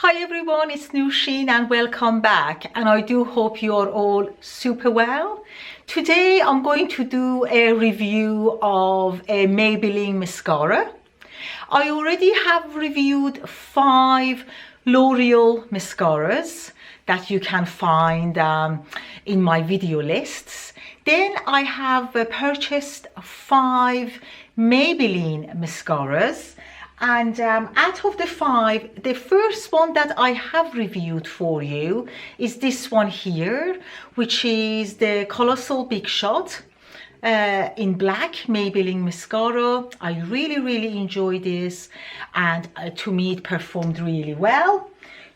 Hi everyone, it's Noushin and welcome back, and I do hope you're all super well. Today I'm going to do a review of a Maybelline mascara. I already have reviewed 5 L'Oreal mascaras that you can find in my video lists. Then I have purchased 5 Maybelline mascaras. And out of the 5, the first one that I have reviewed for you is this one here, which is the Colossal Big Shot in black Maybelline mascara. I really enjoyed this, and to me it performed really well.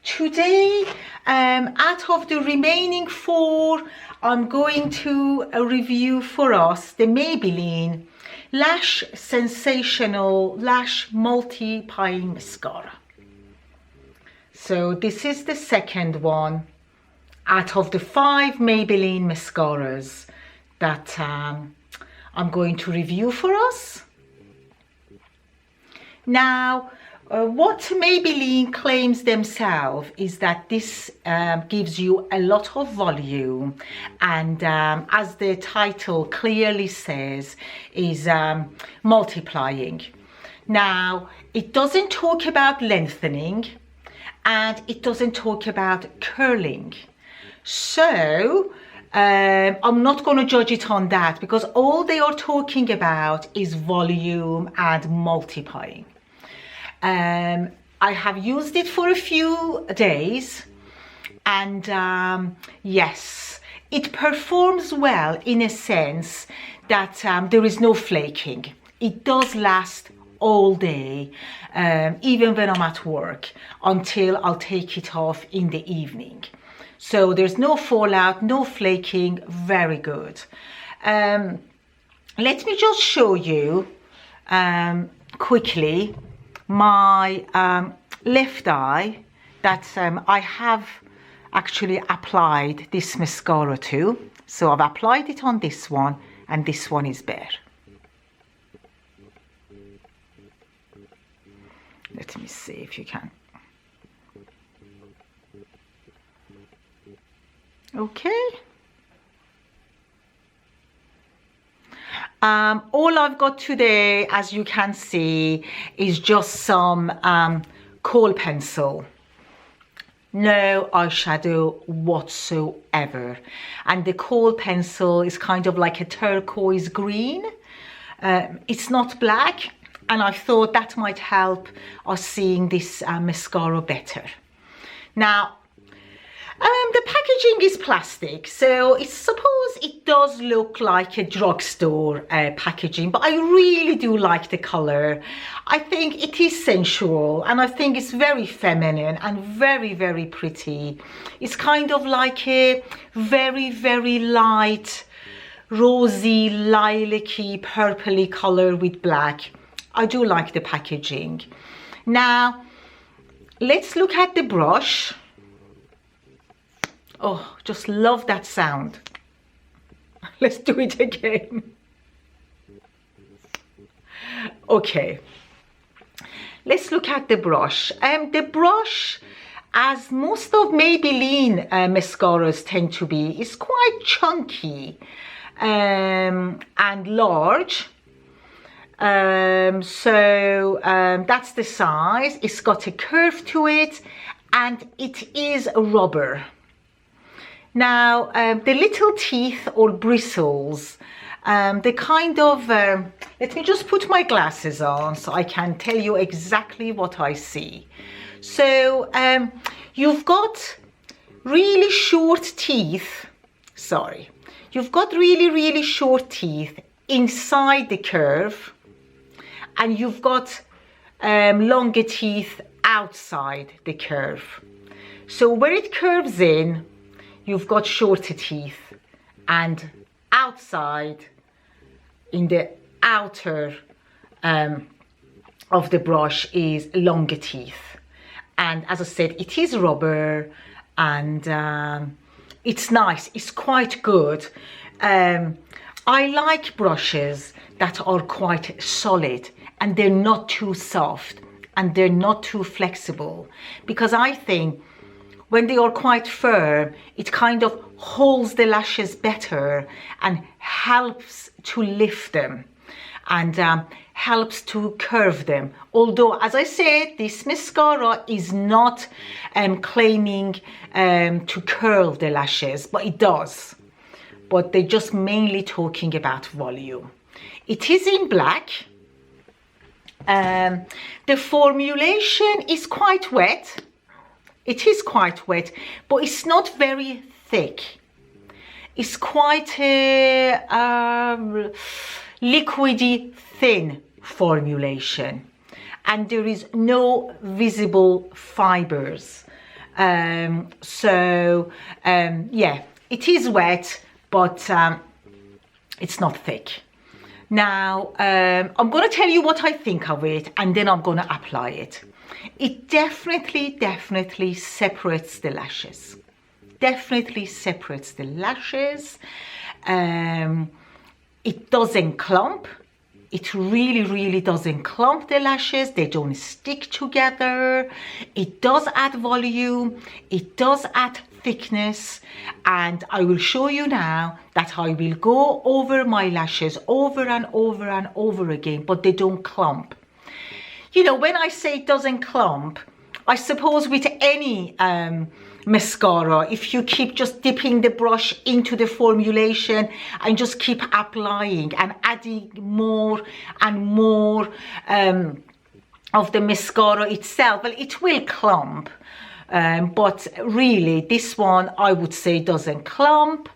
Today, out of the remaining 4, I'm going to review for us the Maybelline Lash Sensational Lash Multiplying Mascara. So this is the second one out of the 5 Maybelline mascaras that I'm going to review for us. Now, what Maybelline claims themselves is that this gives you a lot of volume, and as the title clearly says, is multiplying. Now, it doesn't talk about lengthening and it doesn't talk about curling. So I'm not going to judge it on that, because all they are talking about is volume and multiplying. I have used it for a few days, and yes, it performs well in a sense that there is no flaking. It does last all day, even when I'm at work, until I'll take it off in the evening. So there's no fallout, no flaking, very good. Let me just show you quickly my left eye that I have actually applied this mascara to. So I've applied it on this one, and this one is bare. Let me see if you can. Okay. All I've got today, as you can see, is just some kohl pencil. No eyeshadow whatsoever. And the kohl pencil is kind of like a turquoise green. It's not black, and I thought that might help us seeing this mascara better. Now, the packaging is plastic, so I suppose it does look like a drugstore packaging, but I really do like the color. I think it is sensual, and I think it's very feminine and very pretty. It's kind of like a very light, rosy, lilac-y, purpley color with black. I do like the packaging. Now, let's look at the brush. Oh, just love that sound. Let's do it again. Okay, let's look at the brush. The brush, as most of Maybelline mascaras tend to be, is quite chunky and large. That's the size. It's got a curve to it, and it is rubber. Now, the little teeth or bristles, they kind of, let me just put my glasses on so I can tell you exactly what I see. So, you've got really short teeth, you've got really short teeth inside the curve, and you've got longer teeth outside the curve. So where it curves in, you've got shorter teeth, and outside, in the outer of the brush, is longer teeth. And as I said, it is rubber, and it's nice, it's quite good. I like brushes that are quite solid and they're not too soft, and they're not too flexible, because I think when they are quite firm, it kind of holds the lashes better and helps to lift them and helps to curve them. Although, as I said, this mascara is not claiming to curl the lashes, but it does. But they're just mainly talking about volume. It is in black. The formulation is quite wet. It is quite wet, but it's not very thick. It's quite a liquidy, thin formulation, and there is no visible fibers. Yeah, it is wet, but it's not thick. Now, I'm going to tell you what I think of it, and then I'm going to apply it. It definitely separates the lashes. Definitely separates the lashes. It doesn't clump. It really doesn't clump the lashes. They don't stick together. It does add volume. It does add thickness, and I will show you now that I will go over my lashes over and over again, but they don't clump. You know, when I say it doesn't clump, I suppose with any mascara, if you keep just dipping the brush into the formulation and just keep applying and adding more and more of the mascara itself, well, it will clump. But really, this one, I would say, doesn't clump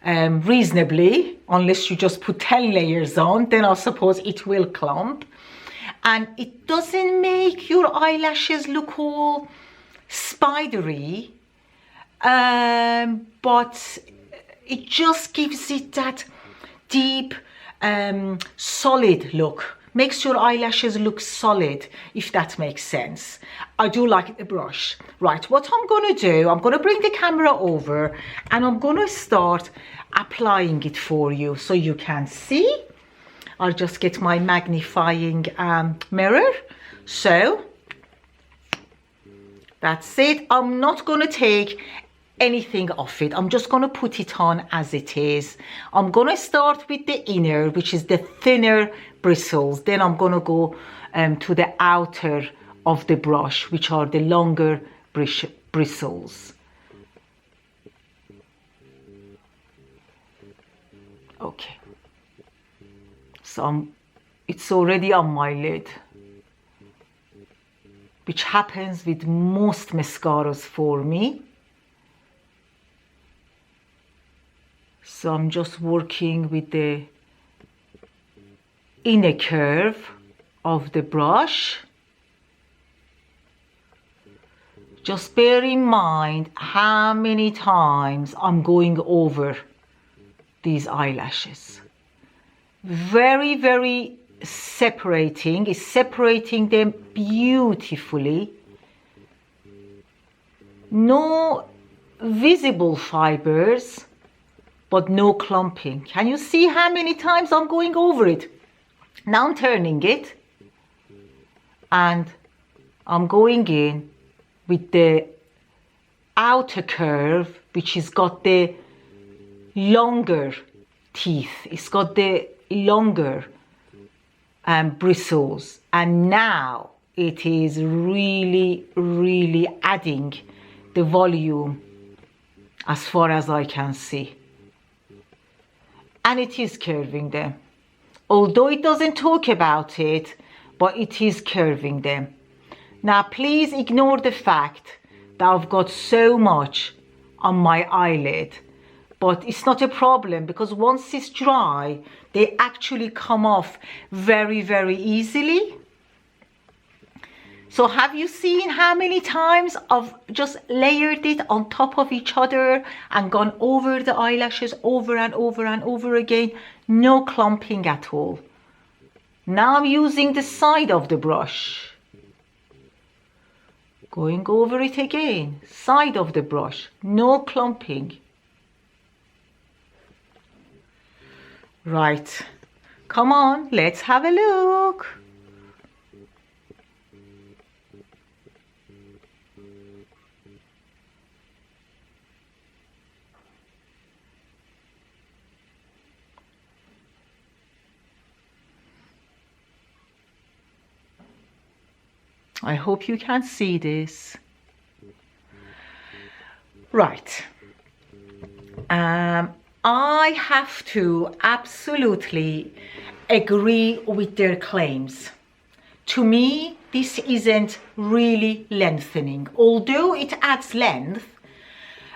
reasonably, unless you just put 10 layers on, then I suppose it will clump. And it doesn't make your eyelashes look all spidery, but it just gives it that deep, solid look. Makes your eyelashes look solid, if that makes sense. I do like the brush. Right, what I'm going to do, I'm going to bring the camera over and I'm going to start applying it for you so you can see. I'll just get my magnifying mirror. So, that's it. I'm not going to take anything off it. I'm just going to put it on as it is. I'm going to start with the inner, which is the thinner bristles. Then I'm going to go to the outer of the brush, which are the longer bristles. Okay. So it's already on my lid, which happens with most mascaras for me. So I'm just working with the inner curve of the brush. Just bear in mind how many times I'm going over these eyelashes. Very separating. It's separating them beautifully. No visible fibers, but no clumping. Can you see how many times I'm going over it? Now I'm turning it and I'm going in with the outer curve, which has got the longer teeth. It's got the longer bristles, and now it is really adding the volume as far as I can see. And it is curving them. Although it doesn't talk about it, but it is curving them. Now please ignore the fact that I've got so much on my eyelid, but it's not a problem because once it's dry, they actually come off very easily. So have you seen how many times I've just layered it on top of each other and gone over the eyelashes over and over again? No clumping at all. Now I'm using the side of the brush. Going over it again. Side of the brush. No clumping. Right. Come on, let's have a look. I hope you can see this. Right. I have to absolutely agree with their claims. To me, this isn't really lengthening, although it adds length,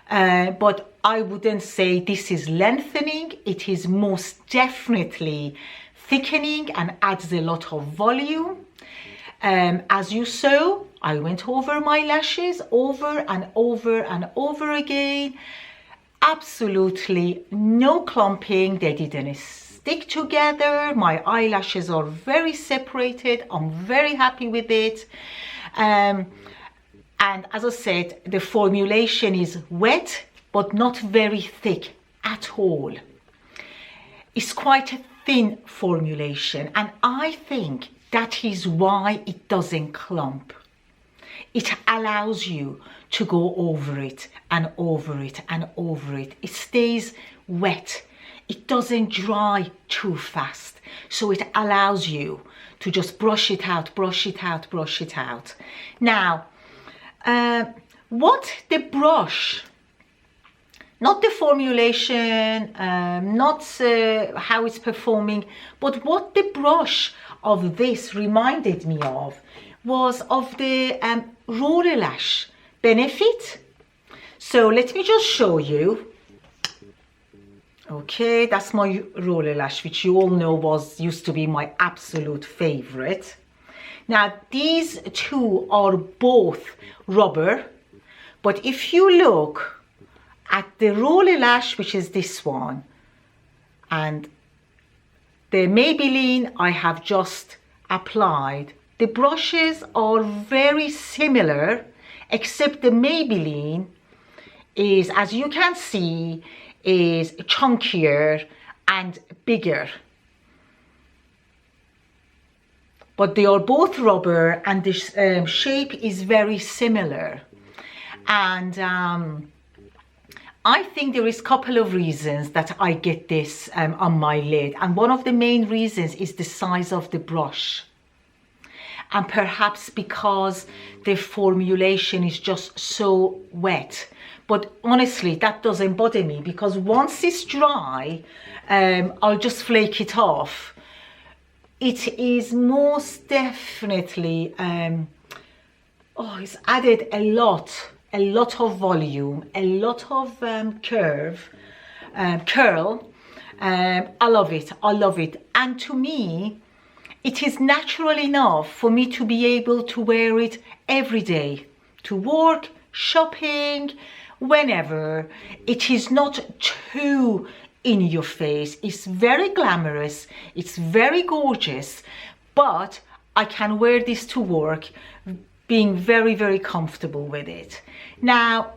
but I wouldn't say this is lengthening. It is most definitely thickening and adds a lot of volume. As you saw, I went over my lashes over and over and over again. Absolutely no clumping. They didn't stick together. My eyelashes are very separated. I'm very happy with it. And as I said, the formulation is wet, but not very thick at all. It's quite a thin formulation, and I think that is why it doesn't clump. It allows you to go over it and over it and over it. It stays wet. It doesn't dry too fast. So it allows you to just brush it out, brush it out, brush it out. Now, what the brush, not the formulation, not how it's performing, but what the brush of this reminded me of was of the roller lash Benefit. So let me just show you. Okay, that's my roller lash, which you all know used to be my absolute favorite. Now these two are both rubber, but if you look at the roller lash, which is this one, and the Maybelline I have just applied, the brushes are very similar, except the Maybelline is, as you can see, is chunkier and bigger. But they are both rubber, and the shape is very similar. And I think there is a couple of reasons that I get this on my lid. And one of the main reasons is the size of the brush. And perhaps because the formulation is just so wet. But honestly, that doesn't bother me, because once it's dry, I'll just flake it off. It is most definitely, it's added a lot of volume, a lot of curl. I love it, I love it. And to me, it is natural enough for me to be able to wear it every day, to work, shopping, whenever. It is not too in your face. It's very glamorous, it's very gorgeous, but I can wear this to work being very, very comfortable with it. Now,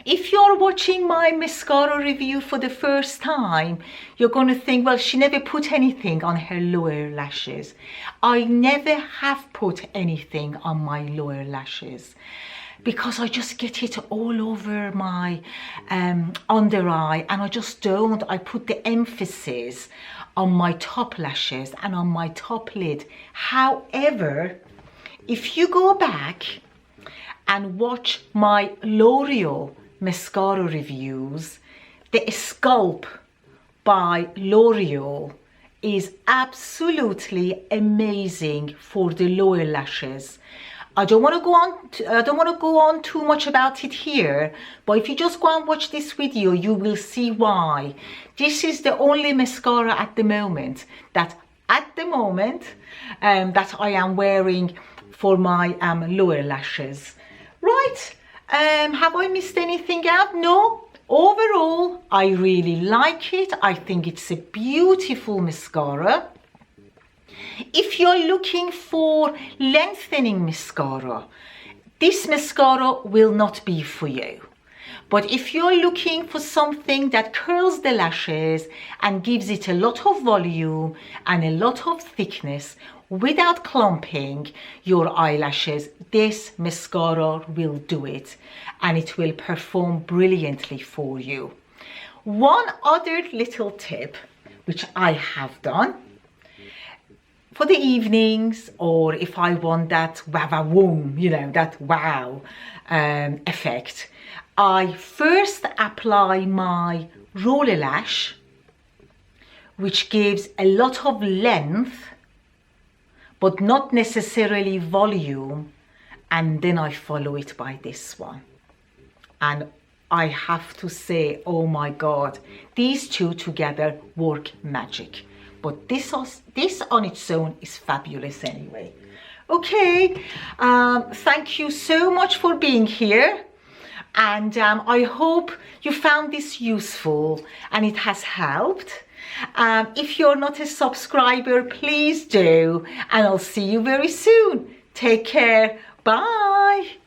if you're watching my mascara review for the first time, you're going to think, well, she never put anything on her lower lashes. I never have put anything on my lower lashes, because I just get it all over my under eye, and I just don't. I put the emphasis on my top lashes and on my top lid. However, if you go back and watch my L'Oreal mascara reviews, the Sculpt by L'Oreal is absolutely amazing for the lower lashes. I don't want to go on too much about it here, but if you just go and watch this video, you will see why. This is the only mascara at the moment that I am wearing for my lower lashes. Right, have I missed anything out? No. Overall, I really like it. I think it's a beautiful mascara. If you're looking for lengthening mascara, this mascara will not be for you. But if you're looking for something that curls the lashes and gives it a lot of volume and a lot of thickness without clumping your eyelashes, this mascara will do it, and it will perform brilliantly for you. One other little tip which I have done for the evenings, or if I want that wow, you know, that wow effect, I first apply my roller lash, which gives a lot of length but not necessarily volume, and then I follow it by this one. And I have to say, oh my God, these two together work magic. But this on its own is fabulous anyway. Okay, thank you so much for being here. And I hope you found this useful and it has helped. If you're not a subscriber, please do. And I'll see you very soon. Take care. Bye.